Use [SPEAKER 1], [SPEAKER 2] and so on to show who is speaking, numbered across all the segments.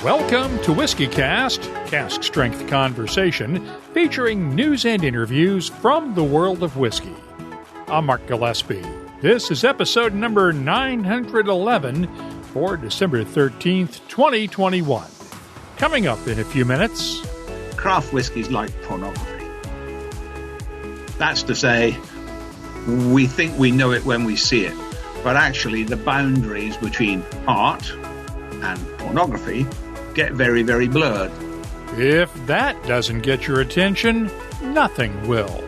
[SPEAKER 1] Welcome to WhiskyCast, cask strength conversation featuring news and interviews from the world of whiskey. I'm Mark Gillespie. This is episode number 911 for December 13th, 2021. Coming up in a few minutes.
[SPEAKER 2] Craft whiskey's like pornography. That's to say, we think we know it when we see it, but actually the boundaries between art and pornography get very, very blurred.
[SPEAKER 1] If that doesn't get your attention, nothing will.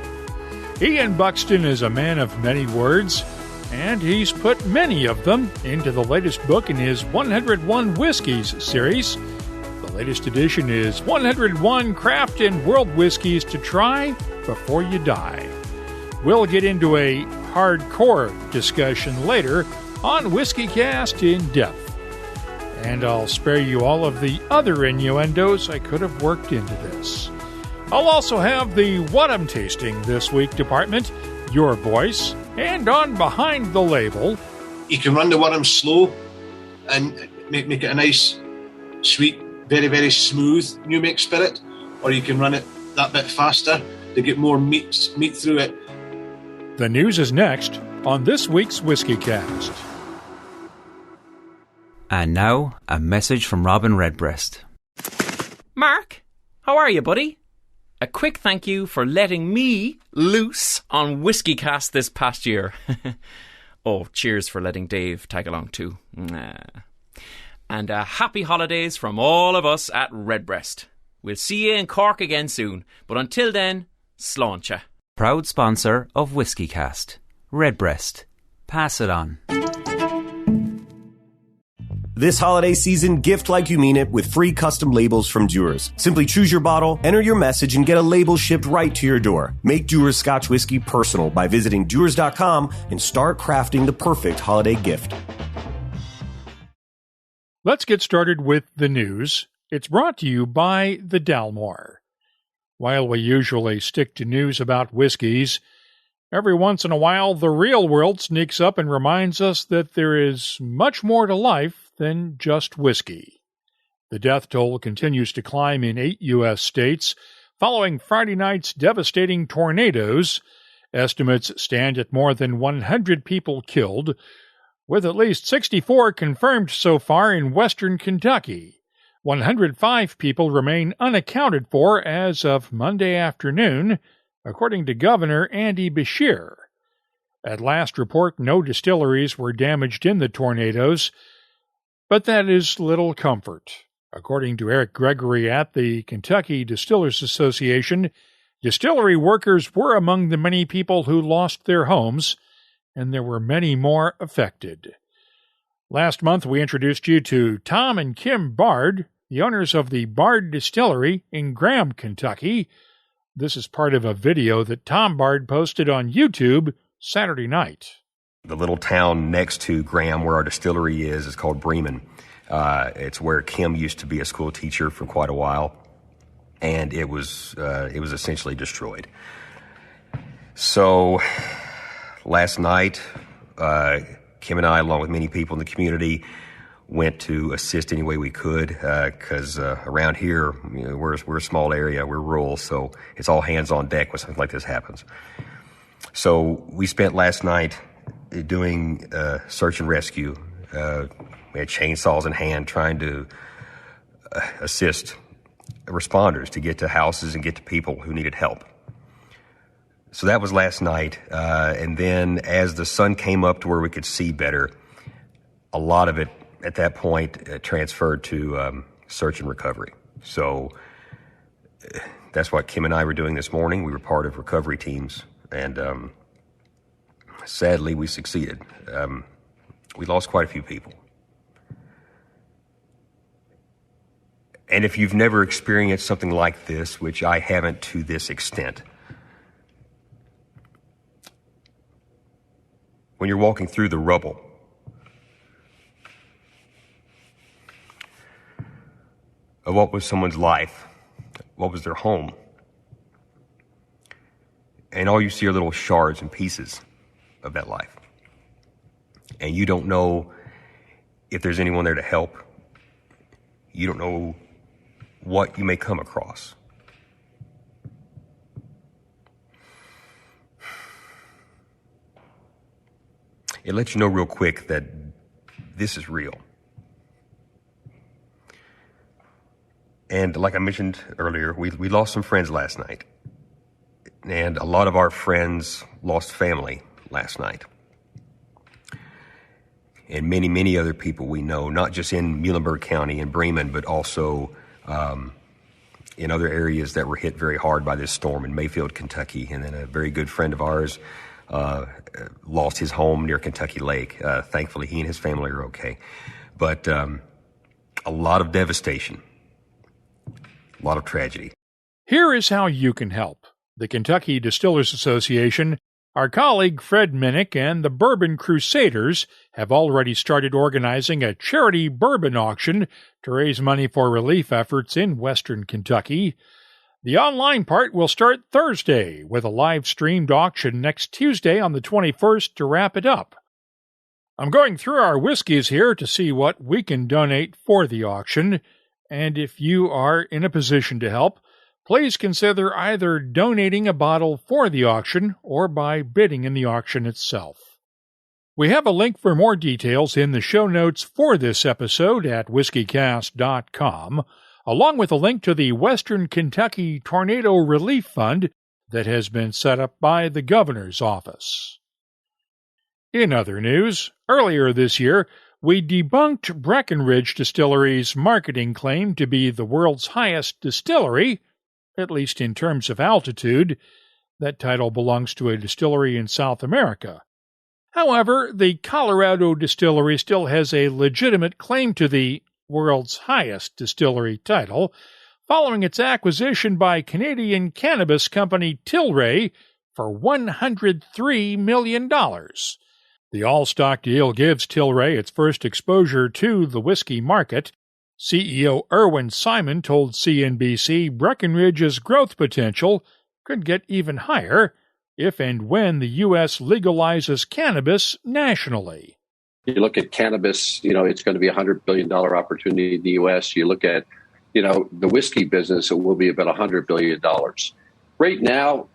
[SPEAKER 1] Ian Buxton is a man of many words, and he's put many of them into the latest book in his 101 Whiskies series. The latest edition is 101 Craft and World Whiskies to Try Before You Die. We'll get into a hardcore discussion later on WhiskyCast In-Depth. And I'll spare you all of the other innuendos I could have worked into this. I'll also have the What I'm Tasting This Week department, your voice, and on Behind the Label.
[SPEAKER 3] You can run the What I'm slow and make it a nice, sweet, very, very smooth new make spirit, or you can run it that bit faster to get more meat through it.
[SPEAKER 1] The news is next on this week's WhiskyCast.
[SPEAKER 4] And now, a message from Robin Redbreast.
[SPEAKER 5] Mark, how are you, buddy? A quick thank you for letting me loose on WhiskyCast this past year. Oh, cheers for letting Dave tag along too. And happy holidays from all of us at Redbreast. We'll see you in Cork again soon, but until then, sláinte.
[SPEAKER 4] Proud sponsor of WhiskyCast. Redbreast. Pass it on.
[SPEAKER 6] This holiday season, gift like you mean it with free custom labels from Dewar's. Simply choose your bottle, enter your message, and get a label shipped right to your door. Make Dewar's Scotch Whiskey personal by visiting Dewars.com and start crafting the perfect holiday gift.
[SPEAKER 1] Let's get started with the news. It's brought to you by the Dalmore. While we usually stick to news about whiskeys, every once in a while the real world sneaks up and reminds us that there is much more to life than just whiskey. The death toll continues to climb in 8 U.S. states following Friday night's devastating tornadoes. Estimates stand at more than 100 people killed, with at least 64 confirmed so far in western Kentucky. 105 people remain unaccounted for as of Monday afternoon, according to Governor Andy Beshear. At last report, no distilleries were damaged in the tornadoes, but that is little comfort. According to Eric Gregory at the Kentucky Distillers Association, distillery workers were among the many people who lost their homes, and there were many more affected. Last month, we introduced you to Tom and Kim Bard, the owners of the Bard Distillery in Graham, Kentucky. This is part of a video that Tom Bard posted on YouTube Saturday night.
[SPEAKER 7] The little town next to Graham, where our distillery is called Bremen. It's where Kim used to be a school teacher for quite a while, and it was essentially destroyed. So last night, Kim and I, along with many people in the community, went to assist any way we could, because around here, we're a small area, we're rural, so it's all hands on deck when something like this happens. So we spent last night doing search and rescue. We had chainsaws in hand trying to assist responders to get to houses and get to people who needed help. So that was last night. And then as the sun came up to where we could see better, a lot of it at that point transferred to search and recovery. So that's what Kim and I were doing this morning. We were part of recovery teams, and sadly, we succeeded. We lost quite a few people. And if you've never experienced something like this, which I haven't to this extent, when you're walking through the rubble, of what was someone's life, what was their home, and all you see are little shards and pieces of that life. And you don't know if there's anyone there to help. You don't know what you may come across. It lets you know real quick that this is real. And like I mentioned earlier, we lost some friends last night. And a lot of our friends lost family last night. And many, many other people we know, not just in Muhlenberg County and Bremen, but also in other areas that were hit very hard by this storm in Mayfield, Kentucky. And then a very good friend of ours lost his home near Kentucky Lake. Thankfully, he and his family are okay. But a lot of devastation, a lot of tragedy.
[SPEAKER 1] Here is how you can help. The Kentucky Distillers Association, our colleague Fred Minnick, and the Bourbon Crusaders have already started organizing a charity bourbon auction to raise money for relief efforts in western Kentucky. The online part will start Thursday, with a live-streamed auction next Tuesday on the 21st to wrap it up. I'm going through our whiskeys here to see what we can donate for the auction, and if you are in a position to help, please consider either donating a bottle for the auction or by bidding in the auction itself. We have a link for more details in the show notes for this episode at WhiskyCast.com, along with a link to the Western Kentucky Tornado Relief Fund that has been set up by the Governor's Office. In other news, earlier this year, we debunked Breckenridge Distillery's marketing claim to be the world's highest distillery, at least in terms of altitude. That title belongs to a distillery in South America. However, the Colorado distillery still has a legitimate claim to the world's highest distillery title, following its acquisition by Canadian cannabis company Tilray for $103 million. The all-stock deal gives Tilray its first exposure to the whiskey market. CEO Irwin Simon told CNBC Breckenridge's growth potential could get even higher if and when the U.S. legalizes cannabis nationally.
[SPEAKER 8] You look at cannabis, it's going to be a $100 billion opportunity in the U.S. You look at, the whiskey business, it will be about $100 billion. Right now,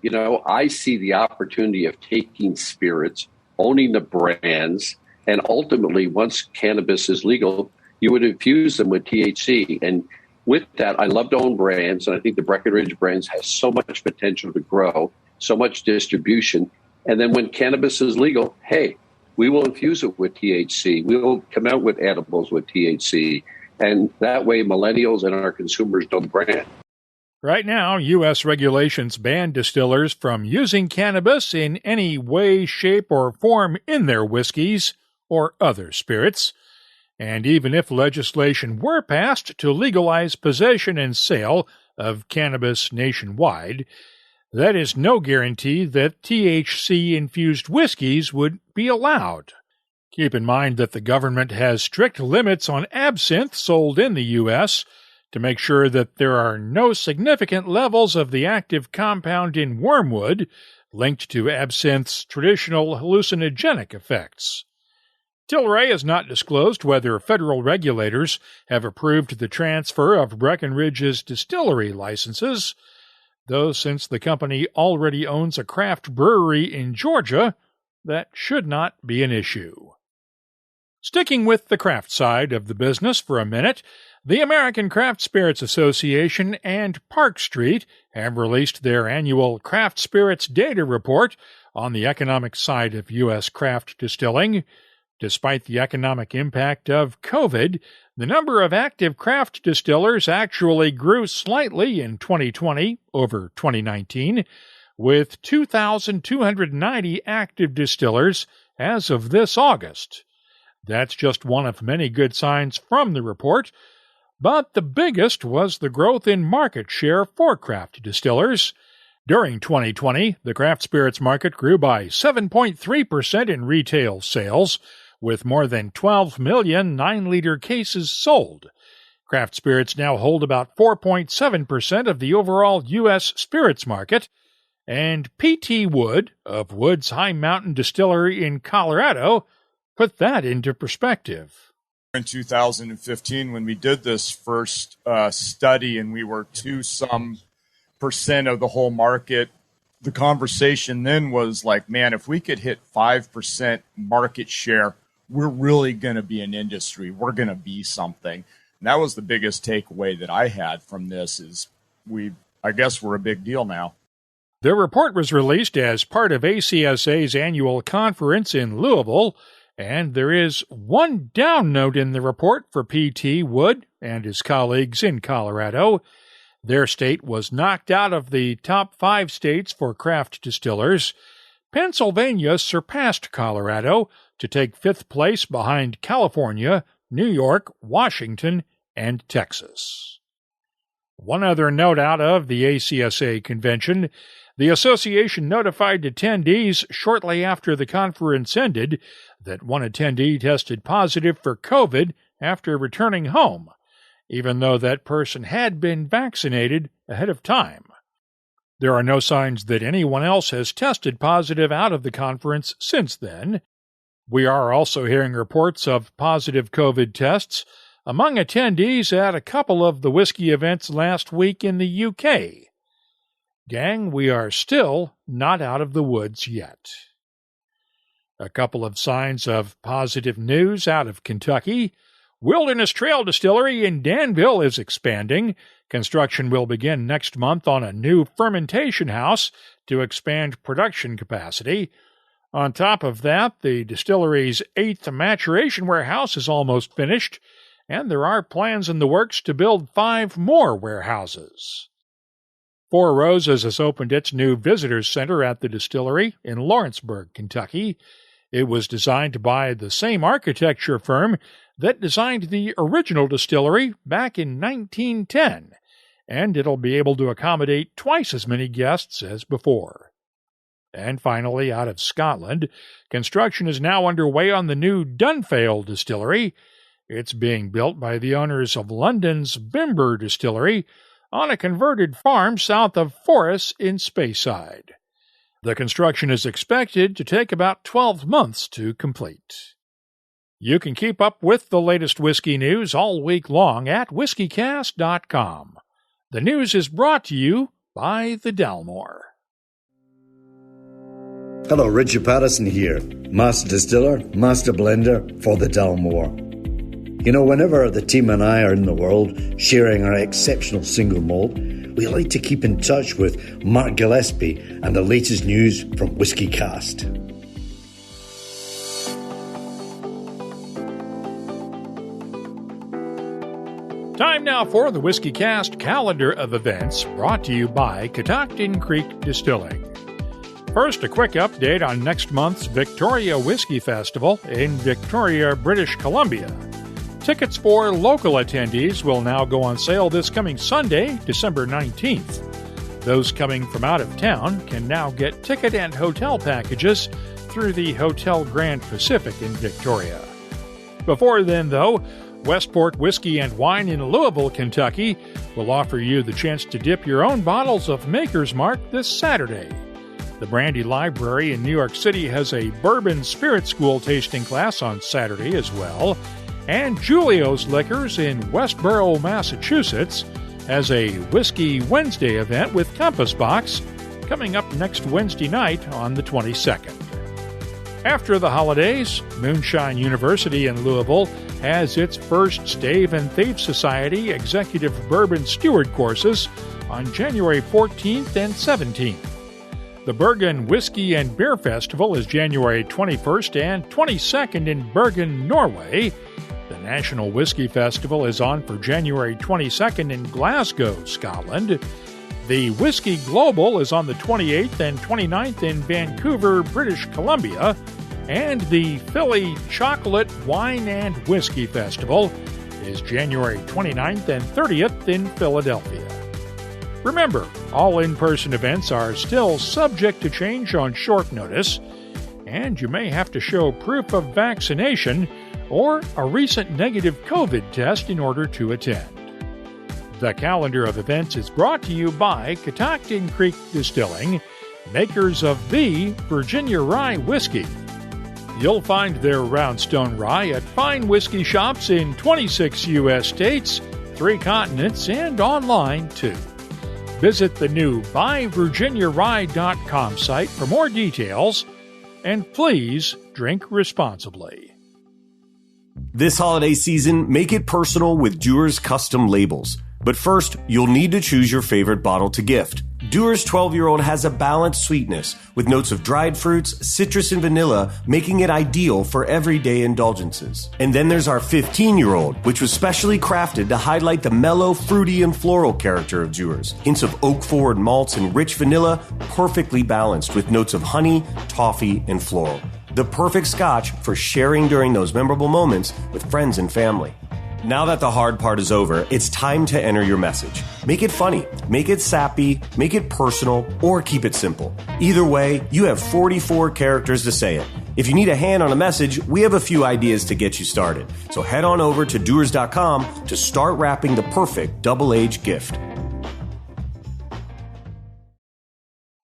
[SPEAKER 8] I see the opportunity of taking spirits, owning the brands, and ultimately, once cannabis is legal, you would infuse them with THC. And with that, I love to own brands, and I think the Breckenridge brands has so much potential to grow, so much distribution. And then when cannabis is legal, hey, we will infuse it with THC. We will come out with edibles with THC. And that way, millennials and our consumers know the brand.
[SPEAKER 1] Right now, U.S. regulations ban distillers from using cannabis in any way, shape, or form in their whiskeys or other spirits. And even if legislation were passed to legalize possession and sale of cannabis nationwide, that is no guarantee that THC-infused whiskeys would be allowed. Keep in mind that the government has strict limits on absinthe sold in the U.S., to make sure that there are no significant levels of the active compound in wormwood linked to absinthe's traditional hallucinogenic effects. Tilray has not disclosed whether federal regulators have approved the transfer of Breckenridge's distillery licenses, though since the company already owns a craft brewery in Georgia, that should not be an issue. Sticking with the craft side of the business for a minute, the American Craft Spirits Association and Park Street have released their annual Craft Spirits Data Report on the economic side of U.S. craft distilling. Despite the economic impact of COVID, the number of active craft distillers actually grew slightly in 2020 over 2019, with 2,290 active distillers as of this August. That's just one of many good signs from the report, but the biggest was the growth in market share for craft distillers. During 2020, the craft spirits market grew by 7.3% in retail sales, with more than 12 million 9-liter cases sold. Craft spirits now hold about 4.7% of the overall U.S. spirits market, and P.T. Wood of Wood's High Mountain Distillery in Colorado put that into perspective.
[SPEAKER 9] In 2015, when we did this first study and we were 2% of the whole market, the conversation then was like, man, if we could hit 5% market share, we're really going to be an industry. We're going to be something. And that was the biggest takeaway that I had from this is I guess we're a big deal now.
[SPEAKER 1] The report was released as part of ACSA's annual conference in Louisville, and there is one down note in the report for P.T. Wood and his colleagues in Colorado. Their state was knocked out of the top 5 states for craft distillers. Pennsylvania surpassed Colorado to take 5th place behind California, New York, Washington, and Texas. One other note out of the ACSA convention. The association notified attendees shortly after the conference ended that one attendee tested positive for COVID after returning home, even though that person had been vaccinated ahead of time. There are no signs that anyone else has tested positive out of the conference since then. We are also hearing reports of positive COVID tests among attendees at a couple of the whiskey events last week in the UK. Gang, we are still not out of the woods yet. A couple of signs of positive news out of Kentucky. Wilderness Trail Distillery in Danville is expanding. Construction will begin next month on a new fermentation house to expand production capacity. On top of that, the distillery's 8th maturation warehouse is almost finished, and there are plans in the works to build 5 more warehouses. Four Roses has opened its new visitors center at the distillery in Lawrenceburg, Kentucky. It was designed by the same architecture firm that designed the original distillery back in 1910, and it'll be able to accommodate twice as many guests as before. And finally, out of Scotland, construction is now underway on the new Dunfale distillery. It's being built by the owners of London's Bimber distillery on a converted farm south of Forres in Speyside. The construction is expected to take about 12 months to complete. You can keep up with the latest whiskey news all week long at WhiskyCast.com. The news is brought to you by the Dalmore.
[SPEAKER 10] Hello, Richard Patterson here, Master Distiller, Master Blender for the Dalmore. You know, whenever the team and I are in the world sharing our exceptional single malt, we like to keep in touch with Mark Gillespie and the latest news from WhiskyCast.
[SPEAKER 1] Time now for the WhiskyCast calendar of events brought to you by Catoctin Creek Distilling. First, a quick update on next month's Victoria Whiskey Festival in Victoria, British Columbia. Tickets for local attendees will now go on sale this coming Sunday, December 19th. Those coming from out of town can now get ticket and hotel packages through the Hotel Grand Pacific in Victoria. Before then, though, Westport Whiskey and Wine in Louisville, Kentucky will offer you the chance to dip your own bottles of Maker's Mark this Saturday. The Brandy Library in New York City has a Bourbon Spirit School tasting class on Saturday as well, and Julio's Liquors in Westboro, Massachusetts has a Whiskey Wednesday event with Compass Box coming up next Wednesday night on the 22nd. After the holidays, Moonshine University in Louisville has its first Stave and Thief Society Executive Bourbon Steward courses on January 14th and 17th. The Bergen Whiskey and Beer Festival is January 21st and 22nd in Bergen, Norway. The National Whiskey Festival is on for January 22nd in Glasgow, Scotland. The Whiskey Global is on the 28th and 29th in Vancouver, British Columbia. And the Philly Chocolate, Wine, and Whiskey Festival is January 29th and 30th in Philadelphia. Remember, all in-person events are still subject to change on short notice, and you may have to show proof of vaccination or a recent negative COVID test in order to attend. The calendar of events is brought to you by Catoctin Creek Distilling, makers of the Virginia Rye Whiskey. You'll find their Roundstone Rye at fine whiskey shops in 26 U.S. states, 3 continents, and online, too. Visit the new BuyVirginiaRye.com site for more details, and please drink responsibly.
[SPEAKER 6] This holiday season, make it personal with Dewar's custom labels. But first, you'll need to choose your favorite bottle to gift. Dewar's 12-year-old has a balanced sweetness with notes of dried fruits, citrus, and vanilla, making it ideal for everyday indulgences. And then there's our 15-year-old, which was specially crafted to highlight the mellow, fruity, and floral character of Dewar's. Hints of oak-forward malts and rich vanilla, perfectly balanced with notes of honey, toffee, and floral. The perfect scotch for sharing during those memorable moments with friends and family. Now that the hard part is over, it's time to enter your message. Make it funny, make it sappy, make it personal, or keep it simple. Either way, you have 44 characters to say it. If you need a hand on a message, we have a few ideas to get you started. So head on over to Dewar's.com to start wrapping the perfect double-aged gift.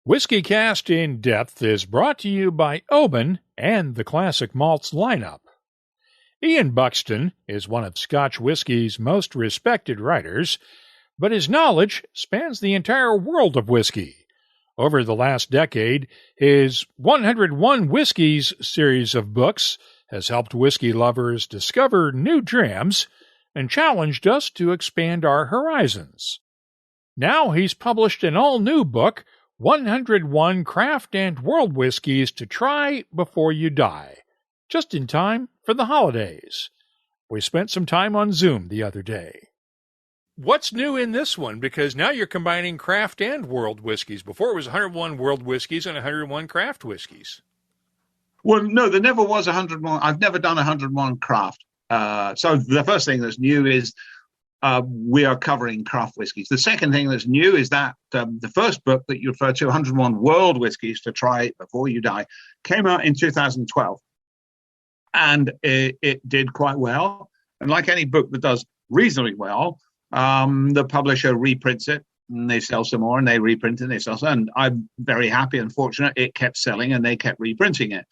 [SPEAKER 1] WhiskyCast In-Depth is brought to you by Bourbon and the Classic Malts lineup. Ian Buxton is one of Scotch whiskey's most respected writers, but his knowledge spans the entire world of whiskey. Over the last decade, his 101 Whiskies series of books has helped whiskey lovers discover new gems and challenged us to expand our horizons. Now he's published an all-new book, 101 Craft and World Whiskies to Try Before You Die, just in time for the holidays. We spent some time on Zoom the other day. What's new in this one? Because now you're combining craft and world whiskies. Before it was 101 world whiskies and 101 craft whiskies.
[SPEAKER 2] Well, no, there never was 101. I've never done 101 craft. So the first thing that's new is we are covering craft whiskies. The second thing that's new is that the first book that you refer to, 101 World Whiskies to Try Before You Die, came out in 2012. And it did quite well. And like any book that does reasonably well, the publisher reprints it, and they sell some more, and they reprint it, and they sell some. And I'm very happy and fortunate it kept selling, and they kept reprinting it.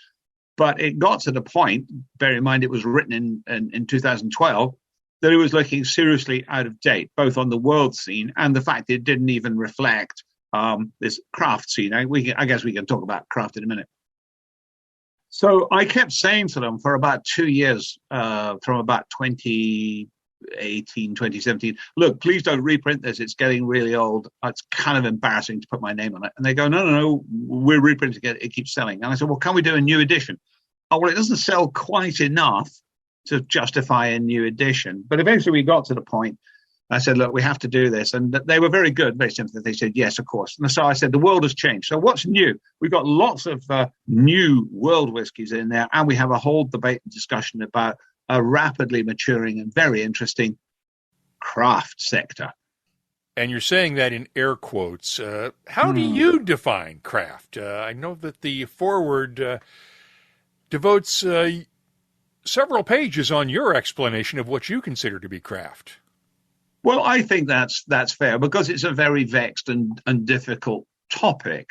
[SPEAKER 2] But it got to the point, bear in mind it was written in 2012, that it was looking seriously out of date, both on the world scene and the fact it didn't even reflect this craft scene. I guess we can talk about craft in a minute. So I kept saying to them for about 2 years, from about 2018, 2017, look, please don't reprint this. It's getting really old. It's kind of embarrassing to put my name on it. And they go, no, we're reprinting it. It keeps selling. And I said, well, can we do a new edition? Oh, well, it doesn't sell quite enough to justify a new edition. But eventually we got to the point. I said, look, we have to do this. And they were very good, very simply. They said, yes, of course. And so I said, the world has changed. So what's new? We've got lots of new world whiskies in there. And we have a whole debate and discussion about a rapidly maturing and very interesting craft sector.
[SPEAKER 1] And you're saying that in air quotes. How do you define craft? I know that the foreword devotes several pages on your explanation of what you consider to be craft.
[SPEAKER 2] Well, I think that's fair because it's a very vexed and difficult topic.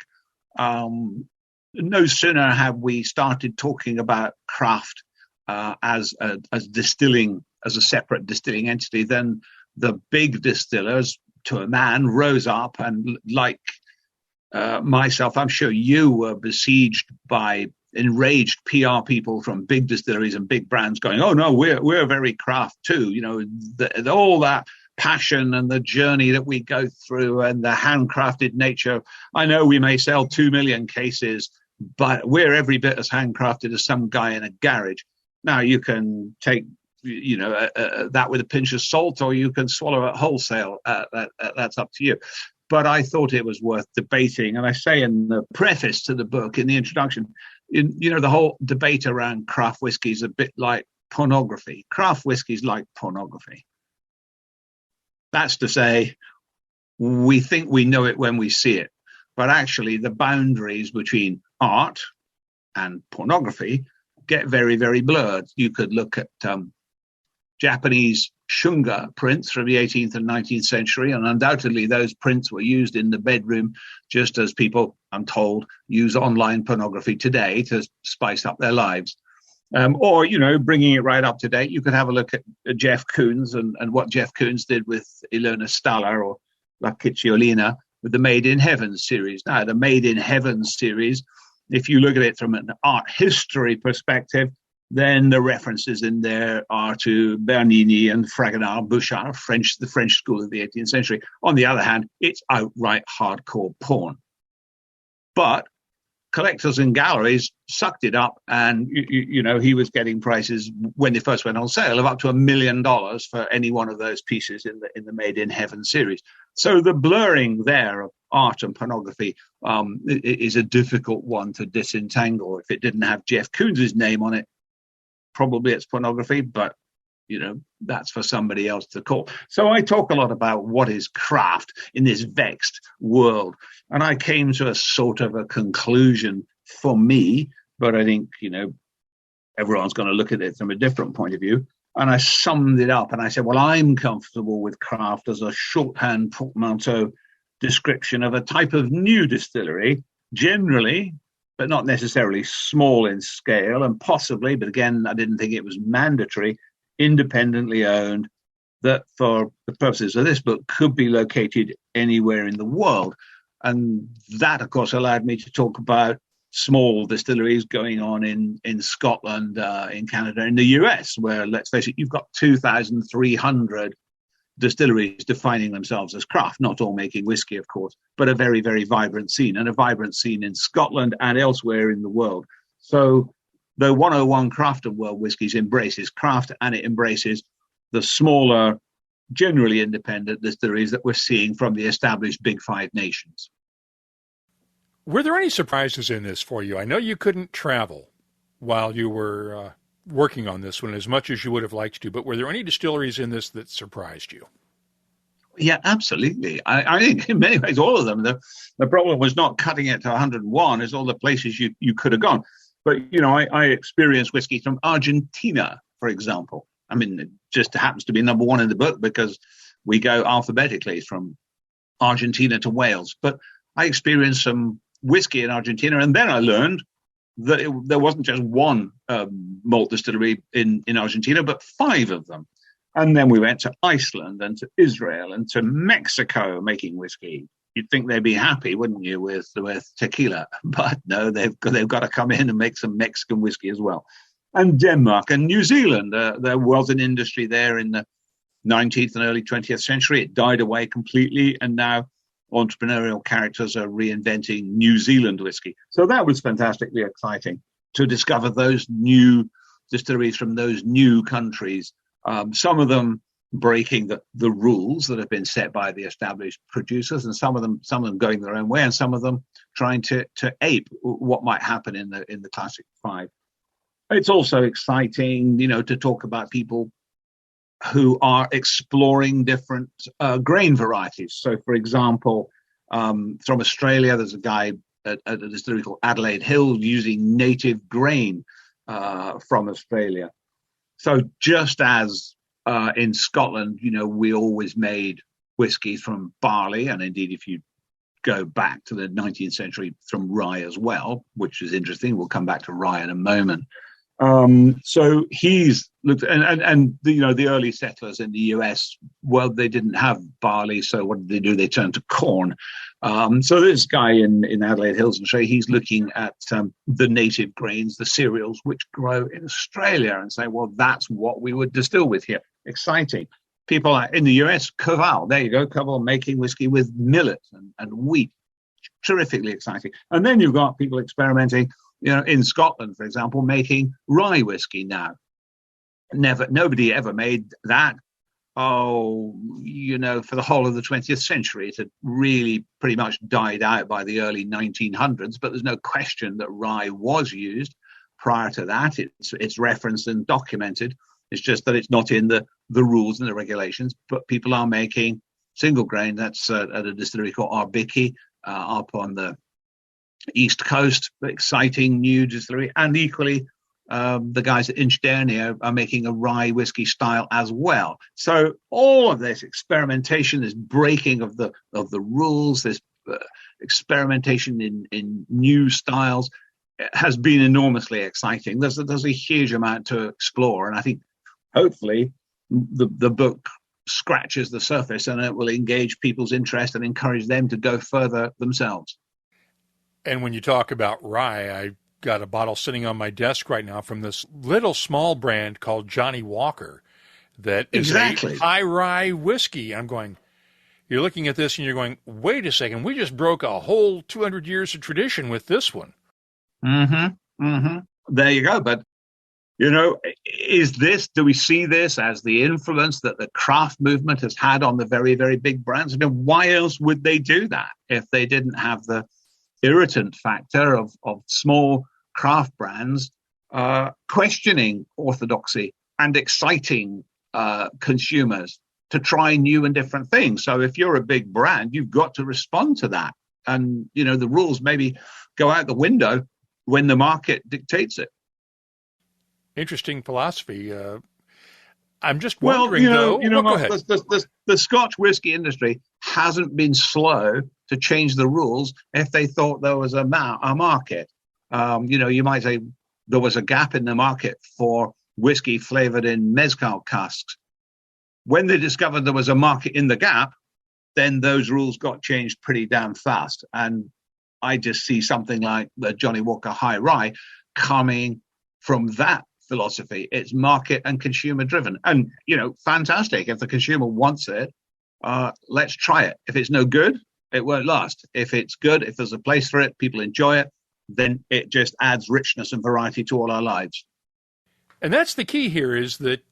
[SPEAKER 2] No sooner have we started talking about craft as distilling, as a separate distilling entity, than the big distillers, to a man, rose up and, like myself, I'm sure you were besieged by enraged PR people from big distilleries and big brands going, oh no, we're very craft too. You know, all that passion and the journey that we go through and the handcrafted nature. I know we may sell 2 million cases, but we're every bit as handcrafted as some guy in a garage. Now you can take, that with a pinch of salt, or you can swallow it wholesale. That's up to you. But I thought it was worth debating. And I say in the preface to the book, in the introduction, the whole debate around craft whiskey is a bit like pornography. Craft whiskey is like pornography. That's to say, we think we know it when we see it. But actually, the boundaries between art and pornography get very, very blurred. You could look at Japanese shunga prints from the 18th and 19th century, and undoubtedly those prints were used in the bedroom just as people, I'm told, use online pornography today to spice up their lives. Or, bringing it right up to date, you could have a look at Jeff Koons and what Jeff Koons did with Ilona Staller or La Cicciolina with the Made in Heaven series. Now, the Made in Heaven series, if you look at it from an art history perspective, then the references in there are to Bernini and Fragonard, Bouchard, the French school of the 18th century. On the other hand, it's outright hardcore porn. But collectors and galleries sucked it up, and he was getting prices when they first went on sale of up to $1 million for any one of those pieces in the Made in Heaven series. So the blurring there of art and pornography is a difficult one to disentangle. If it didn't have Jeff Koons' name on it, probably it's pornography, but that's for somebody else to call. So I talk a lot about what is craft in this vexed world. And I came to a sort of a conclusion for me, but I think, everyone's going to look at it from a different point of view. And I summed it up and I said, well, I'm comfortable with craft as a shorthand portmanteau description of a type of new distillery, generally, but not necessarily small in scale, and possibly, but again, I didn't think it was mandatory, independently owned, that for the purposes of this book could be located anywhere in the world. And that, of course, allowed me to talk about small distilleries going on in Scotland, in Canada, in the US, where, let's face it, you've got 2,300 distilleries defining themselves as craft, not all making whiskey, of course, but a very, very vibrant scene, and a vibrant scene in Scotland and elsewhere in the world. So the 101 Craft and World Whiskies embraces craft, and it embraces the smaller, generally independent distilleries that we're seeing from the established Big Five nations.
[SPEAKER 1] Were there any surprises in this for you? I know you couldn't travel while you were working on this one as much as you would have liked to, but were there any distilleries in this that surprised you?
[SPEAKER 2] Yeah, absolutely. I think in many ways, all of them. The problem was not cutting it to 101, is all the places you could have gone. But, I experienced whiskey from Argentina, for example. I mean, it just happens to be number one in the book because we go alphabetically from Argentina to Wales. But I experienced some whiskey in Argentina, and then I learned that there wasn't just one malt distillery in Argentina, but 5 of them. And then we went to Iceland and to Israel and to Mexico making whiskey. You'd think they'd be happy, wouldn't you, with tequila? But no, they've got to come in and make some Mexican whiskey as well. And Denmark and New Zealand. There was an industry there in the 19th and early 20th century. It died away completely, and now entrepreneurial characters are reinventing New Zealand whiskey. So that was fantastically exciting to discover those new distilleries from those new countries. Some of them breaking the rules that have been set by the established producers, and some of them going their own way, and some of them trying to ape what might happen in the Classic 5. It's also exciting, to talk about people who are exploring different grain varieties. So, for example, from Australia, there's a guy at a distillery called Adelaide Hill using native grain from Australia. So just as in Scotland, we always made whiskey from barley, and indeed, if you go back to the 19th century, from rye as well, which is interesting. We'll come back to rye in a moment. So he's looked, and the early settlers in the US, well, they didn't have barley, so what did they do? They turned to corn. So this guy in Adelaide Hills and Australia, he's looking at the native grains, the cereals which grow in Australia, and say, well, that's what we would distill with here. Exciting. People in the US, Koval, there you go, Koval making whiskey with millet and wheat. Terrifically exciting. And then you've got people experimenting, in Scotland, for example, making rye whiskey now. Nobody ever made that. For the whole of the 20th century. It had really pretty much died out by the early 1900s, but there's no question that rye was used prior to that. It's referenced and documented. It's just that it's not in the rules and the regulations, but people are making single grain. That's at a distillery called Arbiki up on the East Coast. Exciting new distillery. And equally, the guys at Inchdernia are making a rye whiskey style as well. So all of this experimentation, this breaking of the rules, this experimentation in new styles, has been enormously exciting. There's a huge amount to explore, and I think hopefully the book scratches the surface and it will engage people's interest and encourage them to go further themselves.
[SPEAKER 1] And when you talk about rye, I got a bottle sitting on my desk right now from this little small brand called Johnny Walker that is a high rye whiskey. I'm going, you're looking at this and you're going, wait a second, we just broke a whole 200 years of tradition with this one.
[SPEAKER 2] There you go. But, do we see this as the influence that the craft movement has had on the very, very big brands? I mean, why else would they do that if they didn't have the irritant factor of small craft brands questioning orthodoxy and exciting consumers to try new and different things? So if you're a big brand, you've got to respond to that. And, the rules maybe go out the window when the market dictates it.
[SPEAKER 1] Interesting philosophy. I'm just wondering, go ahead.
[SPEAKER 2] The Scotch whiskey industry hasn't been slow to change the rules if they thought there was a market. You might say there was a gap in the market for whiskey flavored in mezcal casks. When they discovered there was a market in the gap, then those rules got changed pretty damn fast. And I just see something like the Johnny Walker High Rye coming from that philosophy. It's market and consumer driven. And, fantastic. If the consumer wants it, let's try it. If it's no good, it won't last. If it's good, if there's a place for it, people enjoy it, then it just adds richness and variety to all our lives.
[SPEAKER 1] And that's the key here is that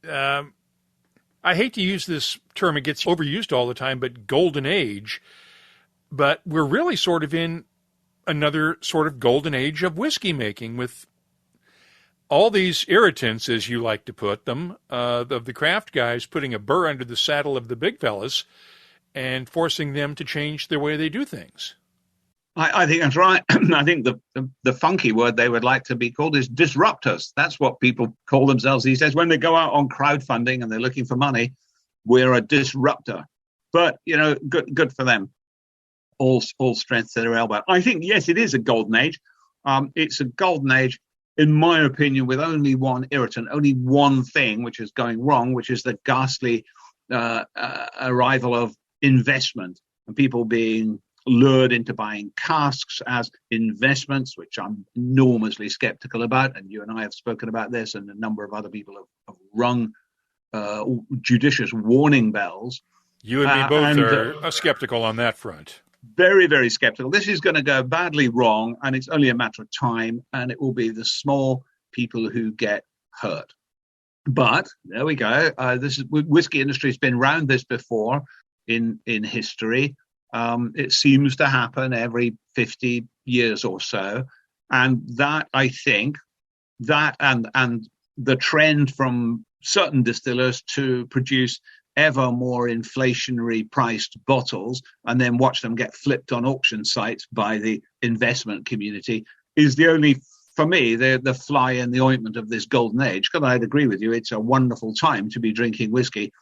[SPEAKER 1] I hate to use this term, it gets overused all the time, but golden age. But we're really sort of in another sort of golden age of whiskey making with all these irritants, as you like to put them, of the craft guys putting a burr under the saddle of the big fellas and forcing them to change the way they do things.
[SPEAKER 2] I think that's right. I think the funky word they would like to be called is disruptors. That's what people call themselves these days. When they go out on crowdfunding and they're looking for money, we're a disruptor. But, good for them. All strength to their elbow. I think, yes, it is a golden age. It's a golden age, in my opinion, with only one irritant, only one thing which is going wrong, which is the ghastly arrival of investment and people being lured into buying casks as investments, which I'm enormously skeptical about. And you and I have spoken about this, and a number of other people have rung judicious warning bells.
[SPEAKER 1] You and me both are skeptical on that front.
[SPEAKER 2] Very, very skeptical. This is going to go badly wrong, and it's only a matter of time, and it will be the small people who get hurt. But there we go. Whiskey industry has been around this before in history. It seems to happen every 50 years or so, and that I think that and the trend from certain distillers to produce ever more inflationary priced bottles and then watch them get flipped on auction sites by the investment community is the only, for me, the fly in the ointment of this golden age. Because I'd agree with you, it's a wonderful time to be drinking whiskey.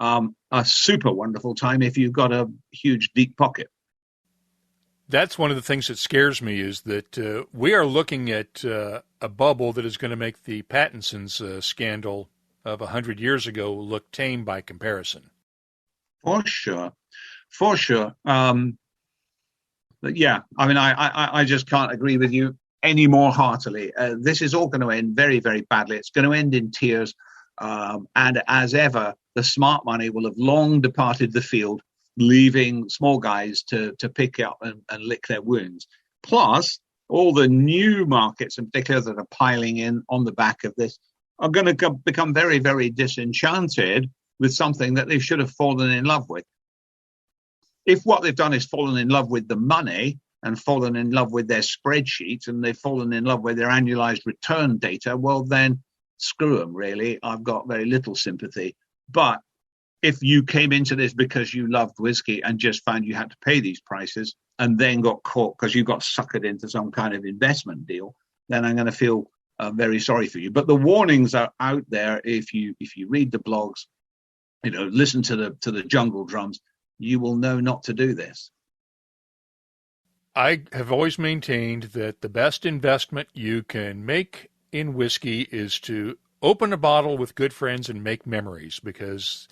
[SPEAKER 2] A super wonderful time if you've got a huge deep pocket.
[SPEAKER 1] That's one of the things that scares me is that we are looking at a bubble that is going to make the Pattinson's scandal of 100 years ago look tame by comparison.
[SPEAKER 2] For sure. But yeah, I mean, I just can't agree with you any more heartily. This is all going to end very, very badly. It's going to end in tears. And as ever, the smart money will have long departed the field, leaving small guys to pick up and lick their wounds. Plus, all the new markets in particular that are piling in on the back of this are going to become very, very disenchanted with something that they should have fallen in love with. If what they've done is fallen in love with the money and fallen in love with their spreadsheets and they've fallen in love with their annualized return data, well, then screw them, really. I've got very little sympathy. But if you came into this because you loved whiskey and just found you had to pay these prices and then got caught because you got suckered into some kind of investment deal, then I'm going to feel very sorry for you. But the warnings are out there. If you read the blogs, listen to the jungle drums, you will know not to do this.
[SPEAKER 1] I have always maintained that the best investment you can make in whiskey is to open a bottle with good friends and make memories, because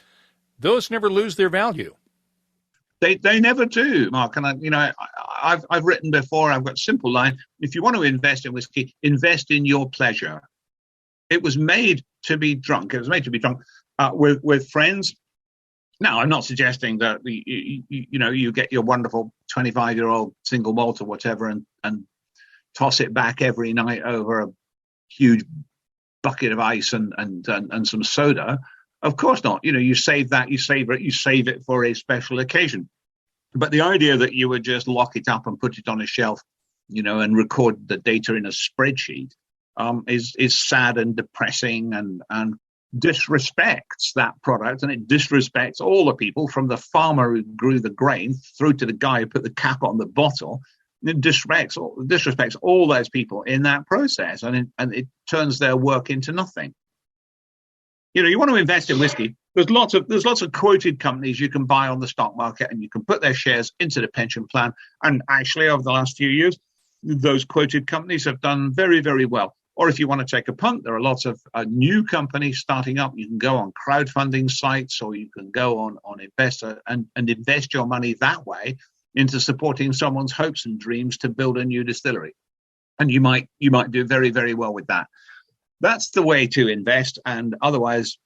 [SPEAKER 1] those never lose their value.
[SPEAKER 2] They never do, Mark. And I've written before. I've got a simple line: if you want to invest in whiskey, invest in your pleasure. It was made to be drunk. It was made to be drunk with friends. Now, I'm not suggesting that you get your wonderful 25-year-old single malt or whatever and toss it back every night over a huge bucket of ice and some soda. Of course not. You save that, you save it for a special occasion. But the idea that you would just lock it up and put it on a shelf, and record the data in a spreadsheet is sad and depressing and disrespects that product, and it disrespects all the people, from the farmer who grew the grain through to the guy who put the cap on the bottle. It disrespects all those people in that process, and it turns their work into nothing. You want to invest in whiskey. There's lots of quoted companies you can buy on the stock market, and you can put their shares into the pension plan. And actually, over the last few years, those quoted companies have done very, very well. Or if you want to take a punt, there are lots of new companies starting up. You can go on crowdfunding sites, or you can go on Investor and invest your money that way into supporting someone's hopes and dreams to build a new distillery. And you might do very, very well with that. That's the way to invest. And otherwise,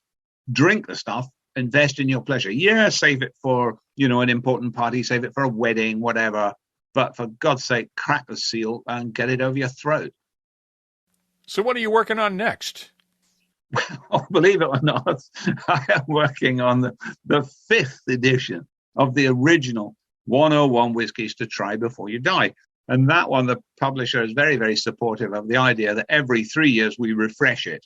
[SPEAKER 2] drink the stuff, invest in your pleasure. Yeah, save it for, an important party, save it for a wedding, whatever. But for God's sake, crack the seal and get it over your throat.
[SPEAKER 1] So what are you working on next?
[SPEAKER 2] Well, believe it or not, I am working on the 5th edition of the original 101 Whiskies to Try Before You Die. And that one, the publisher is very, very supportive of the idea that every 3 years we refresh it.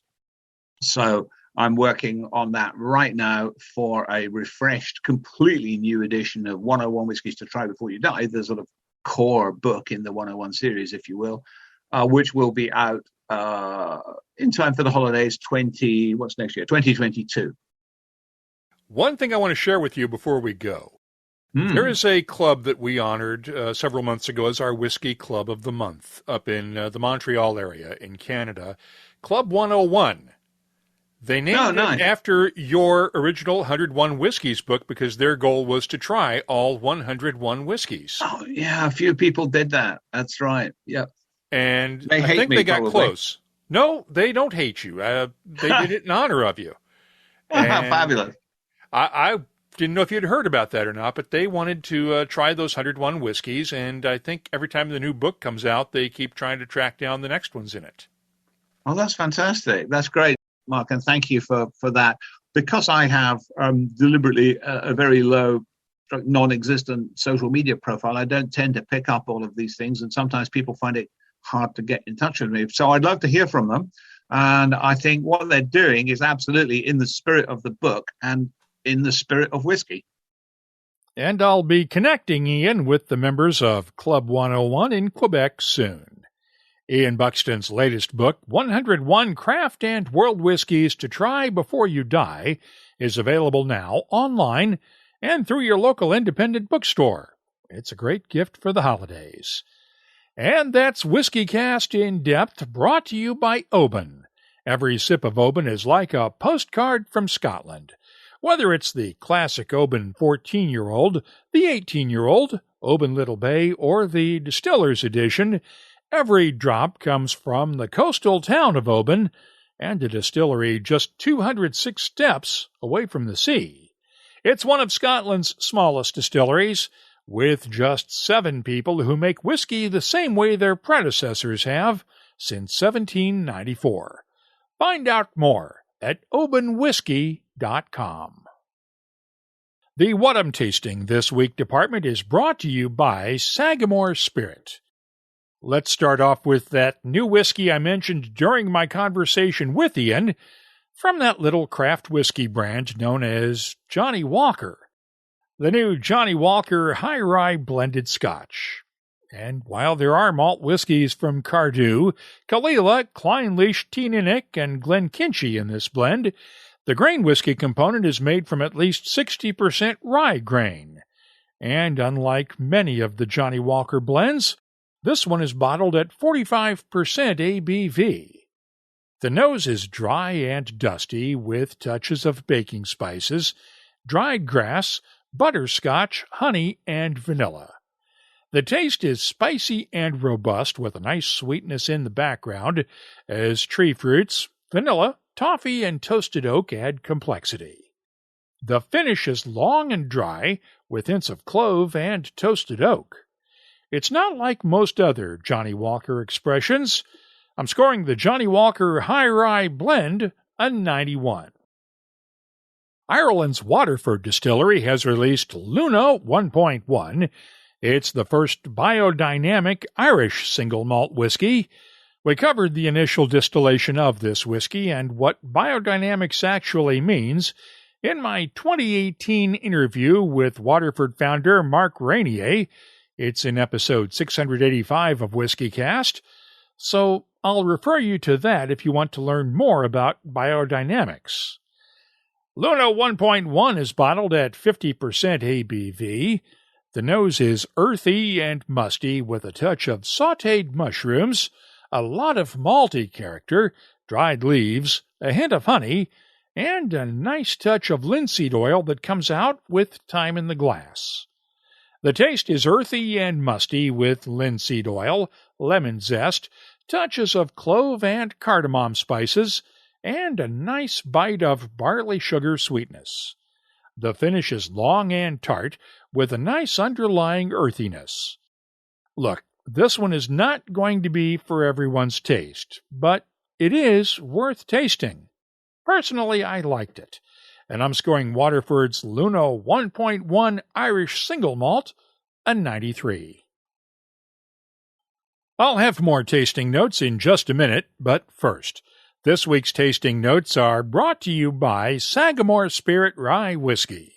[SPEAKER 2] So I'm working on that right now for a refreshed, completely new edition of 101 Whiskies to Try Before You Die, the sort of core book in the 101 series, if you will, which will be out in time for the holidays, 2022.
[SPEAKER 1] One thing I want to share with you before we go. There is a club that we honored several months ago as our Whiskey Club of the Month up in the Montreal area in Canada, Club 101. They named it after your original 101 Whiskies book because their goal was to try all 101 whiskies.
[SPEAKER 2] Oh, yeah, a few people did that. That's right. Yep.
[SPEAKER 1] And I think they got close. No, they don't hate you. They did it in honor of you.
[SPEAKER 2] How fabulous.
[SPEAKER 1] I didn't know if you'd heard about that or not, but they wanted to try those 101 whiskeys, and I think every time the new book comes out, they keep trying to track down the next ones in it.
[SPEAKER 2] Oh, that's fantastic. That's great, Mark, and thank you for that. Because I have deliberately a very low, non-existent social media profile, I don't tend to pick up all of these things, and sometimes people find it hard to get in touch with me. So I'd love to hear from them. And I think what they're doing is absolutely in the spirit of the book and in the spirit of whiskey.
[SPEAKER 1] And I'll be connecting Ian with the members of Club 101 in Quebec soon. Ian Buxton's latest book, 101 Craft and World Whiskies to Try Before You Die, is available now online and through your local independent bookstore. It's a great gift for the holidays. And that's WhiskyCast In-Depth, brought to you by Oban. Every sip of Oban is like a postcard from Scotland. Whether it's the classic Oban 14-year-old, the 18-year-old, Oban Little Bay, or the Distillers edition, every drop comes from the coastal town of Oban and a distillery just 206 steps away from the sea. It's one of Scotland's smallest distilleries, with just 7 people who make whiskey the same way their predecessors have since 1794. Find out more at obanwhiskey.com. The What I'm Tasting This Week department is brought to you by Sagamore Spirit. Let's start off with that new whiskey I mentioned during my conversation with Ian from that little craft whiskey brand known as Johnnie Walker. The new Johnnie Walker High Rye Blended Scotch. And while there are malt whiskies from Cardew, Kalila, Clynelish, Teeninnick, and Glenkinchie in this blend, the grain whiskey component is made from at least 60% rye grain. And unlike many of the Johnnie Walker blends, This one is bottled at 45% ABV. The nose is dry and dusty with touches of baking spices, dried grass, butterscotch, honey, and vanilla. The taste is spicy and robust with a nice sweetness in the background as tree fruits, vanilla, toffee, and toasted oak add complexity. The finish is long and dry with hints of clove and toasted oak. It's not like most other Johnnie Walker expressions. I'm scoring the Johnnie Walker High Rye Blend a 91. Ireland's Waterford distillery has released Luna 1.1. It's the first biodynamic Irish single malt whiskey. We covered the initial distillation of this whiskey and what biodynamics actually means in my 2018 interview with Waterford founder Mark Rainier. It's in episode 685 of WhiskyCast, so I'll refer you to that if you want to learn more about biodynamics. Luna 1.1 is bottled at 50% ABV. The nose is earthy and musty with a touch of sautéed mushrooms, a lot of malty character, dried leaves, a hint of honey, and a nice touch of linseed oil that comes out with time in the glass. The taste is earthy and musty with linseed oil, lemon zest, touches of clove and cardamom spices, and a nice bite of barley sugar sweetness. The finish is long and tart with a nice underlying earthiness. Look, this one is not going to be for everyone's taste, but it is worth tasting. Personally, I liked it, and I'm scoring Waterford's Luna 1.1 Irish Single Malt a 93. I'll have more tasting notes in just a minute, but first, this week's tasting notes are brought to you by Sagamore Spirit Rye Whiskey.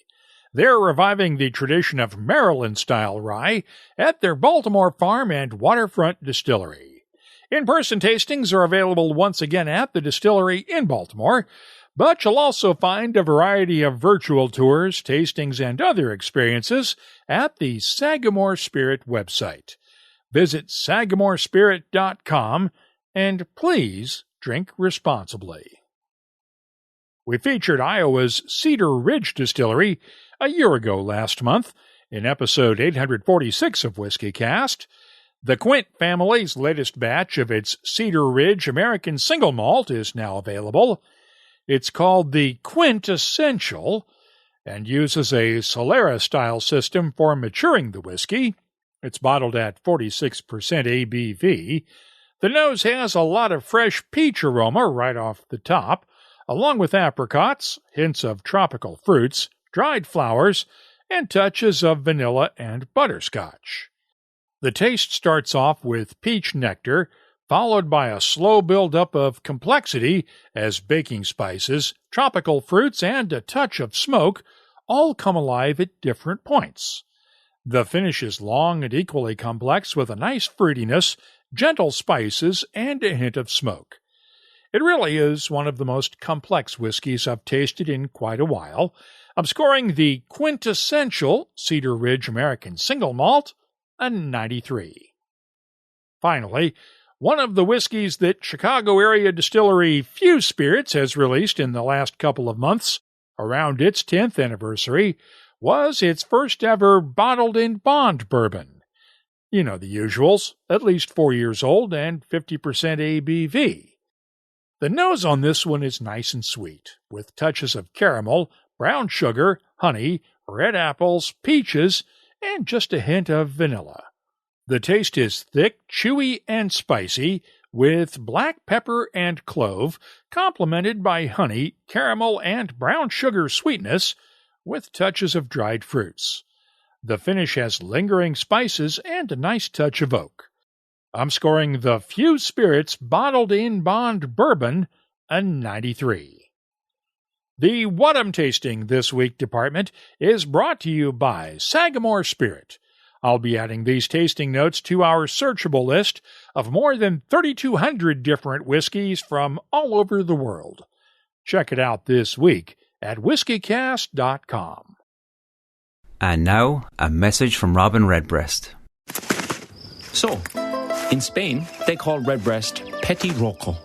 [SPEAKER 1] They're reviving the tradition of Maryland-style rye at their Baltimore farm and waterfront distillery. In-person tastings are available once again at the distillery in Baltimore, but you'll also find a variety of virtual tours, tastings, and other experiences at the Sagamore Spirit website. Visit sagamorespirit.com and please drink responsibly. We featured Iowa's Cedar Ridge Distillery a year ago last month in episode 846 of WhiskyCast. The Quint family's latest batch of its Cedar Ridge American Single Malt is now available. It's called the Quint Essential and uses a Solera-style system for maturing the whiskey. It's bottled at 46% ABV. The nose has a lot of fresh peach aroma right off the top, along with apricots, hints of tropical fruits, dried flowers, and touches of vanilla and butterscotch. The taste starts off with peach nectar, followed by a slow build-up of complexity as baking spices, tropical fruits, and a touch of smoke all come alive at different points. The finish is long and equally complex with a nice fruitiness, gentle spices, and a hint of smoke. It really is one of the most complex whiskeys I've tasted in quite a while. I'm scoring the quintessential Cedar Ridge American Single Malt a 93. Finally, one of the whiskeys that Chicago area distillery Fuse Spirits has released in the last couple of months, around its 10th anniversary, was its first ever bottled in bond bourbon. You know the usuals, at least 4 years old and 50% ABV. The nose on this one is nice and sweet, with touches of caramel, brown sugar, honey, red apples, peaches, and just a hint of vanilla. The taste is thick, chewy, and spicy, with black pepper and clove, complemented by honey, caramel, and brown sugar sweetness, with touches of dried fruits. The finish has lingering spices and a nice touch of oak. I'm scoring the Fuse Spirits Bottled in Bond Bourbon a 93. The What I'm Tasting This Week department is brought to you by Sagamore Spirit. I'll be adding these tasting notes to our searchable list of more than 3,200 different whiskeys from all over the world. Check it out this week at whiskycast.com.
[SPEAKER 4] And now, a message from Robin Redbreast.
[SPEAKER 11] So, In Spain, they call Redbreast Petit Roco.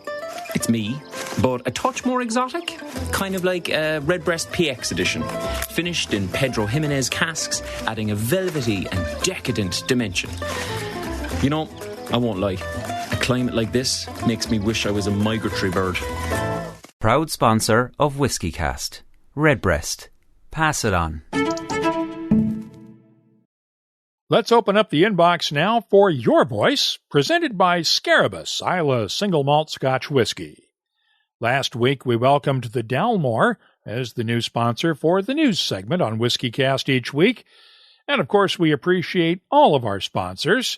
[SPEAKER 11] It's me, but a touch more exotic. Kind of like a Redbreast PX edition. Finished in Pedro Jimenez casks, adding a velvety and decadent dimension. You know, I won't lie. A climate like this makes me wish I was a migratory bird.
[SPEAKER 4] Proud sponsor of WhiskyCast. Redbreast. Pass it on.
[SPEAKER 1] Let's open up the inbox now for Your Voice, presented by Cannabis, Islay Single Malt Scotch Whisky. Last week, we welcomed the Dalmore as the new sponsor for the news segment on WhiskyCast each week. And, of course, we appreciate all of our sponsors.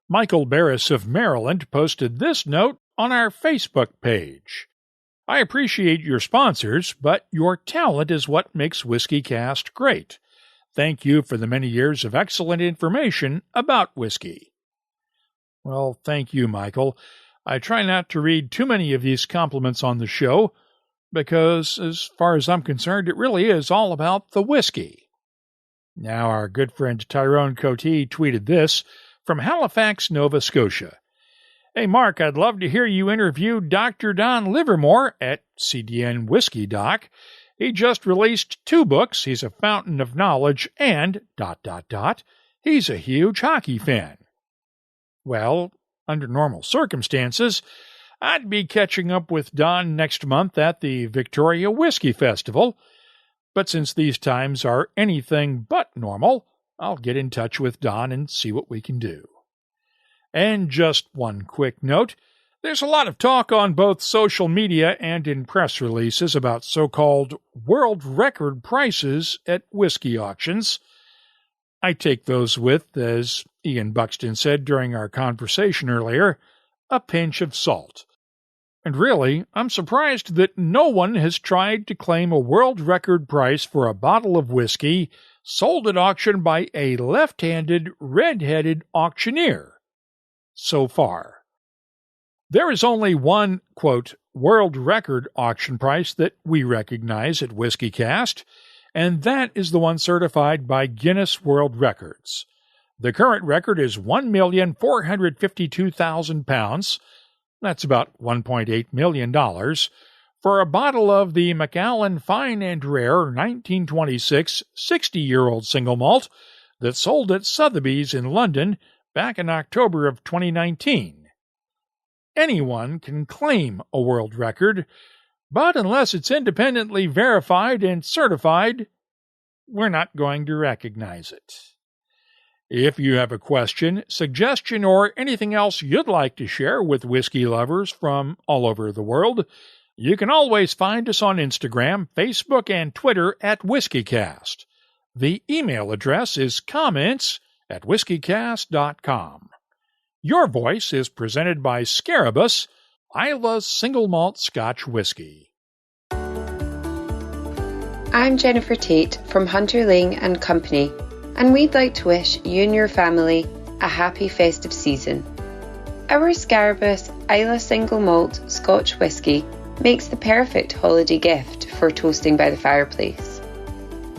[SPEAKER 1] Michael Barris of Maryland posted this note on our Facebook page. I appreciate your sponsors, but your talent is what makes WhiskyCast great. Thank you for the many years of excellent information about whiskey. Well, thank you, Michael. I try not to read too many of these compliments on the show because, as far as I'm concerned, it really is all about the whiskey. Now, our good friend Tyrone Cote tweeted this from Halifax, Nova Scotia. Hey, Mark, I'd love to hear you interview Dr. Don Livermore at CDN Whiskey Doc. He just released 2 books. He's a fountain of knowledge and ... he's a huge hockey fan. Well, under normal circumstances, I'd be catching up with Don next month at the Victoria Whiskey Festival. But since these times are anything but normal, I'll get in touch with Don and see what we can do. And just one quick note. There's a lot of talk on both social media and in press releases about so-called world record prices at whiskey auctions. I take those with, as Ian Buxton said during our conversation earlier, a pinch of salt. And really, I'm surprised that no one has tried to claim a world record price for a bottle of whiskey sold at auction by a left-handed, red-headed auctioneer so far. There is only one, quote, world record auction price that we recognize at WhiskyCast, and that is the one certified by Guinness World Records. The current record is 1,452,000 pounds, that's about $1.8 million, for a bottle of the Macallan Fine and Rare 1926 60-year-old single malt that sold at Sotheby's in London back in October of 2019. Anyone can claim a world record, but unless it's independently verified and certified, we're not going to recognize it. If you have a question, suggestion, or anything else you'd like to share with whiskey lovers from all over the world, you can always find us on Instagram, Facebook, and Twitter at WhiskyCast. The email address is comments@whiskycast.com. Your Voice is presented by Cannabis, Islay Single Malt Scotch Whisky.
[SPEAKER 12] I'm Jennifer Tate from Hunter Lane and Company, and we'd like to wish you and your family a happy festive season. Our Cannabis Islay Single Malt Scotch Whisky makes the perfect holiday gift for toasting by the fireplace.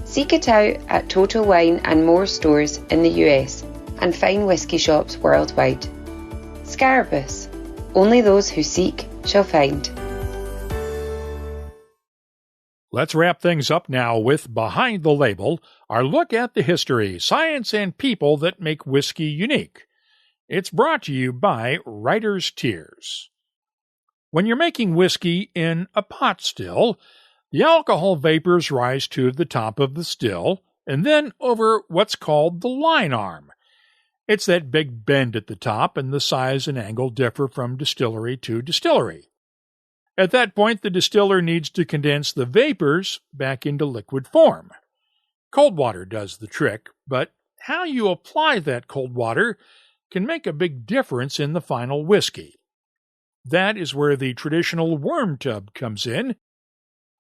[SPEAKER 12] Seek it out at Total Wine and more stores in the US and fine whisky shops worldwide. Cannabis, only those who seek shall find.
[SPEAKER 1] Let's wrap things up now with Behind the Label, our look at the history, science, and people that make whiskey unique. It's brought to you by Writer's Tears. When you're making whiskey in a pot still, the alcohol vapors rise to the top of the still and then over what's called the line arm. It's that big bend at the top, and the size and angle differ from distillery to distillery. At that point, the distiller needs to condense the vapors back into liquid form. Cold water does the trick, but how you apply that cold water can make a big difference in the final whiskey. That is where the traditional worm tub comes in.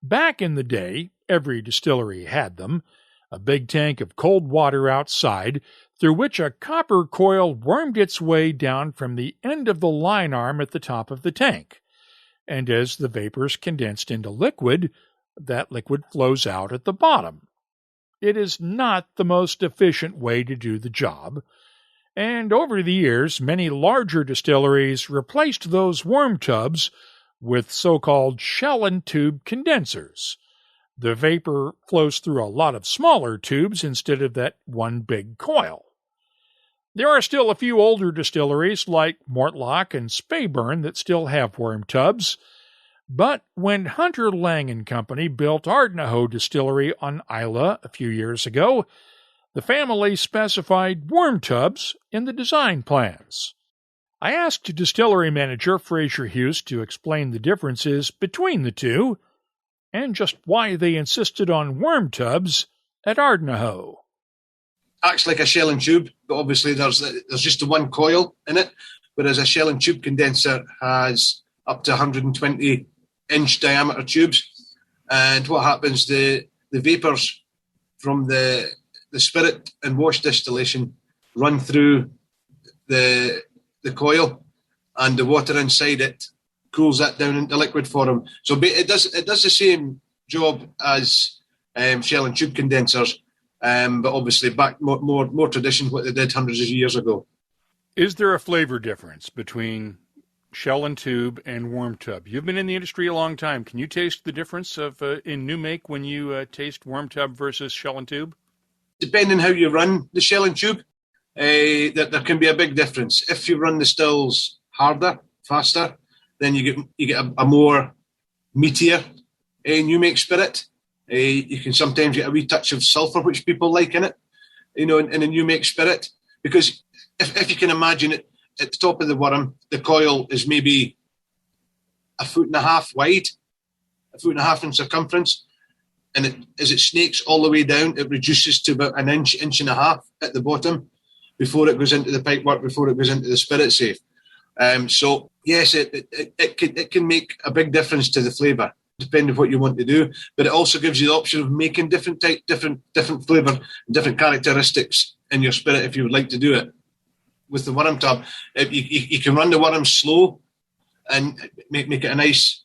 [SPEAKER 1] Back in the day, every distillery had them, a big tank of cold water outside, through which a copper coil wormed its way down from the end of the line arm at the top of the tank. And as the vapors condensed into liquid, that liquid flows out at the bottom. It is not the most efficient way to do the job, And over the years, many larger distilleries replaced those worm tubs with so-called shell and tube condensers. The vapor flows through a lot of smaller tubes instead of that one big coil. There are still a few older distilleries like Mortlach and Speyburn that still have worm tubs, but when Hunter Lang and Company built Ardnahoe Distillery on Islay a few years ago, the family specified worm tubs in the design plans. I asked distillery manager Fraser Hughes to explain the differences between the two and just why they insisted on worm tubs at Ardnahoe.
[SPEAKER 3] Acts like a shell and tube, but obviously there's just the one coil in it, whereas a shell and tube condenser has up to 120-inch diameter tubes. And what happens, the vapours from the spirit and wash distillation run through the coil, and the water inside it cools that down into liquid form. So it does the same job as shell and tube condensers, but obviously back more tradition, what they did hundreds of years ago.
[SPEAKER 1] Is there a flavor difference between shell and tube and worm tub? You've been in the industry a long time. Can you taste the difference of in new make when you taste worm tub versus shell and tube?
[SPEAKER 3] Depending how you run the shell and tube, there can be a big difference. If you run the stills harder, faster, then you get a more meatier new make spirit. You can sometimes get a wee touch of sulphur, which people like in it, in a new make spirit. Because if you can imagine it, at the top of the worm, the coil is maybe 1.5 feet wide, 1.5 feet in circumference. And as it snakes all the way down, it reduces to about an inch and a half at the bottom before it goes into the pipework, before it goes into the spirit safe. So yes, it can make a big difference to the flavour, depending on what you want to do. But it also gives you the option of making different flavour, different characteristics in your spirit if you would like to do it. With the worm tub, you can run the worm slow and make it a nice,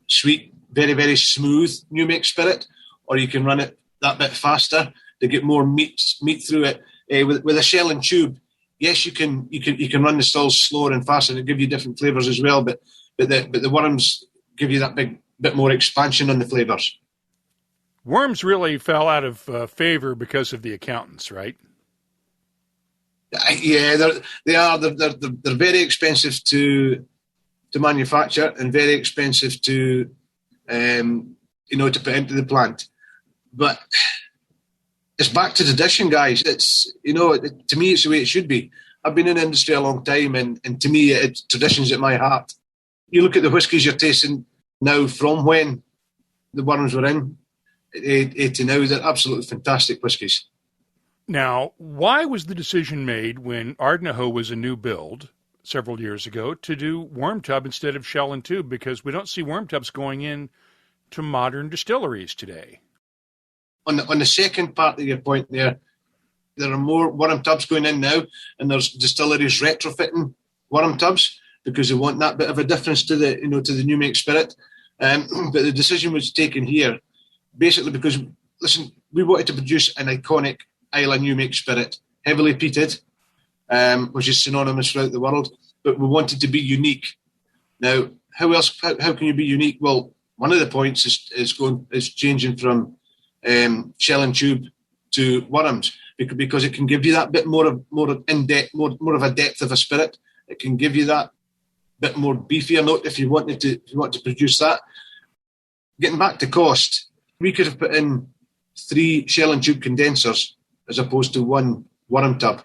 [SPEAKER 3] sweet, very, very smooth new make spirit, or you can run it that bit faster to get more meat through it. With a shell and tube, yes, you can run the stills slower and faster and give you different flavours as well, but the worms give you that bit more expansion on the flavours.
[SPEAKER 1] Worms really fell out of favour because of the accountants, right?
[SPEAKER 3] Yeah, they are. They're very expensive to manufacture and very expensive to to put into the plant. But it's back to tradition, guys. It's to me, it's the way it should be. I've been in the industry a long time, and to me, tradition's at my heart. You look at the whiskies you're tasting now from when the worms were in to now, they're absolutely fantastic whiskies.
[SPEAKER 1] Now, why was the decision made when Ardnahoe was a new build several years ago to do worm tub instead of shell and tube? Because we don't see worm tubs going in to modern distilleries today.
[SPEAKER 3] On the second part of your point there are more worm tubs going in now, and there's distilleries retrofitting worm tubs because they want that bit of a difference to the new make spirit. But the decision was taken here basically because, listen, we wanted to produce an iconic Islay new make spirit, heavily peated, which is synonymous throughout the world, but we wanted to be unique. Now, how can you be unique? Well, one of the points is changing from shell and tube to worms, because it can give you that bit more in depth, more of a depth of a spirit. It can give you that bit more beefier note if you want to produce that. Getting back to cost, we could have put in 3 shell and tube condensers as opposed to 1 worm tub.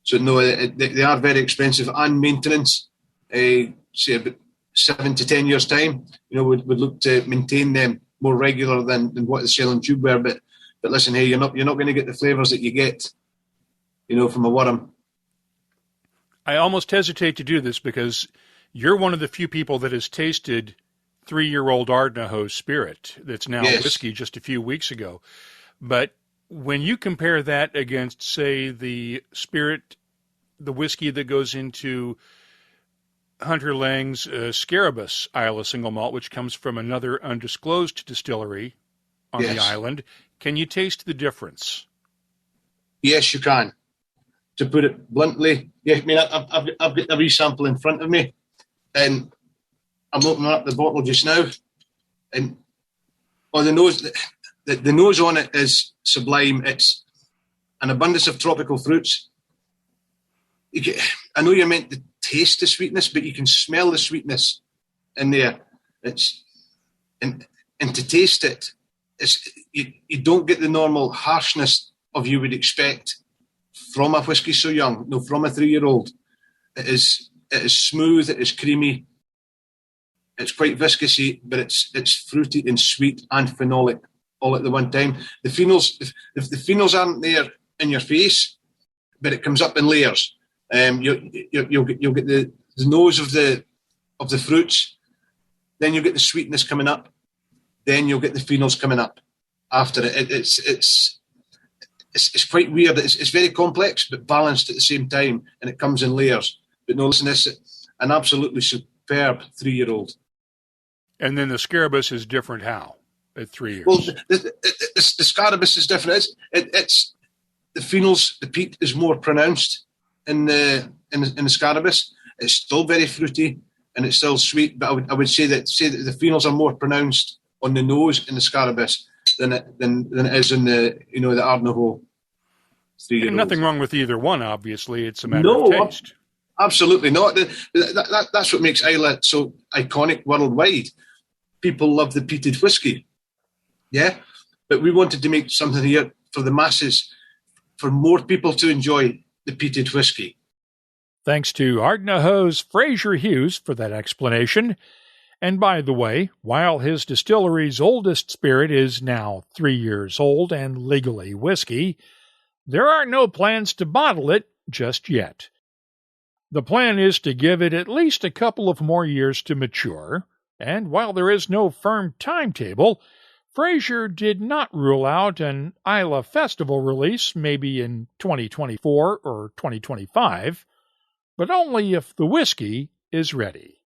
[SPEAKER 3] So no, they are very expensive, and maintenance, say about 7 to 10 years time, would look to maintain them more regular than what the shell and tube were. But listen, hey, you're not going to get the flavours that you get, from a worm.
[SPEAKER 1] I almost hesitate to do this because you're one of the few people that has tasted 3-year-old Ardnahoe Spirit that's now whiskey just a few weeks ago. But when you compare that against, say, the Spirit, the whiskey that goes into Hunter Lang's Scarabus Islay single malt, which comes from another undisclosed distillery on the island, can you taste the difference?
[SPEAKER 3] Yes, you can. to put it bluntly. Yeah, I mean, I've got a wee sample in front of me, and I'm opening up the bottle just now, and the nose on it is sublime. It's an abundance of tropical fruits. I know you're meant to taste the sweetness, but you can smell the sweetness in there. And to taste it, you don't get the normal harshness of you would expect from a whiskey so young. No, from a 3-year-old. It is smooth. It is creamy. It's quite viscousy, but it's fruity and sweet and phenolic all at the one time. The phenols, if the phenols aren't there in your face, but it comes up in layers. You'll get the nose of the fruits, then you'll get the sweetness coming up, then you'll get the phenols coming up after it. It's quite weird. It's very complex but balanced at the same time, and it comes in layers. But no, listen, this an absolutely superb 3-year-old.
[SPEAKER 1] And then the Scarabus is different how at 3 years?
[SPEAKER 3] Well, the Scarabus is different. It's the phenols, the peat is more pronounced in the Scarabus. It's still very fruity and it's still sweet, but I would say that the phenols are more pronounced on the nose in the Scarabus than it is in the Ardnahoe 3-year-old.
[SPEAKER 1] Nothing wrong with either one, obviously. It's a matter of taste.
[SPEAKER 3] Absolutely not. That's what makes Islay so iconic worldwide. People love the peated whiskey. Yeah? But we wanted to make something here for the masses, for more people to enjoy the peated whiskey.
[SPEAKER 1] Thanks to Ardnahoe's Fraser Hughes for that explanation. And by the way, while his distillery's oldest spirit is now 3 years old and legally whiskey, there are no plans to bottle it just yet. The plan is to give it at least a couple of more years to mature, and while there is no firm timetable, Fraser did not rule out an Islay Festival release maybe in 2024 or 2025, but only if the whiskey is ready.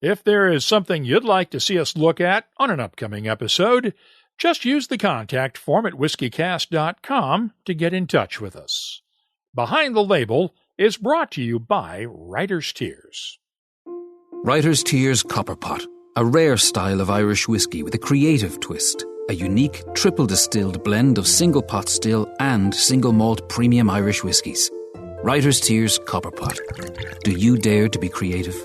[SPEAKER 1] If there is something you'd like to see us look at on an upcoming episode, just use the contact form at whiskycast.com to get in touch with us. Behind the Label is brought to you by Writer's Tears.
[SPEAKER 13] Writer's Tears Copperpot, a rare style of Irish whiskey with a creative twist. A unique triple-distilled blend of single pot still and single malt premium Irish whiskies. Writer's Tears Copperpot. Do you dare to be creative?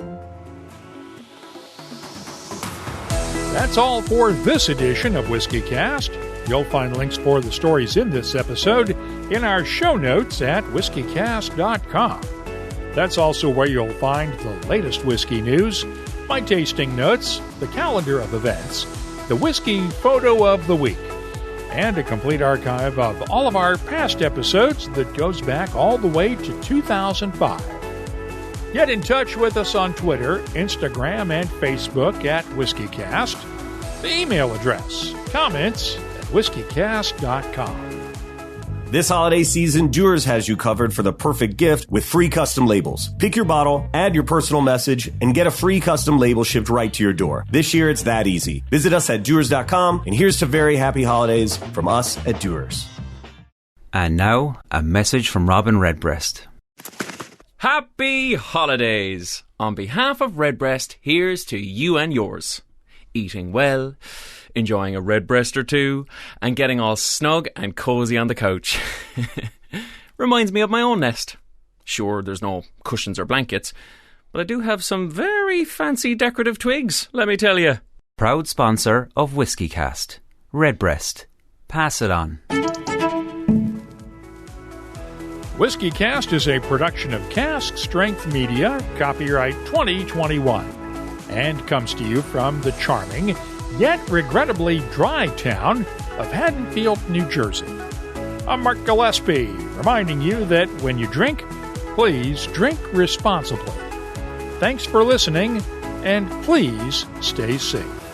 [SPEAKER 1] That's all for this edition of WhiskyCast. You'll find links for the stories in this episode in our show notes at whiskycast.com. That's also where you'll find the latest whiskey news, my tasting notes, the calendar of events, the whiskey photo of the week, and a complete archive of all of our past episodes that goes back all the way to 2005. Get in touch with us on Twitter, Instagram, and Facebook at WhiskyCast. The email address, comments at whiskycast.com.
[SPEAKER 6] This holiday season, Dewar's has you covered for the perfect gift with free custom labels. Pick your bottle, add your personal message, and get a free custom label shipped right to your door. This year, it's that easy. Visit us at Dewar's.com, and here's to very happy holidays from us at Dewar's.
[SPEAKER 4] And now, a message from Robin Redbreast.
[SPEAKER 5] Happy holidays! On behalf of Redbreast, here's to you and yours. Eating well, enjoying a Redbreast or two, and getting all snug and cosy on the couch. Reminds me of my own nest. Sure, there's no cushions or blankets, but I do have some very fancy decorative twigs, let me tell you.
[SPEAKER 4] Proud sponsor of WhiskyCast. Redbreast. Pass it on.
[SPEAKER 1] WhiskyCast is a production of Cask Strength Media, copyright 2021, and comes to you from the charming, yet regrettably dry town of Haddonfield, New Jersey. I'm Mark Gillespie, reminding you that when you drink, please drink responsibly. Thanks for listening, and please stay safe.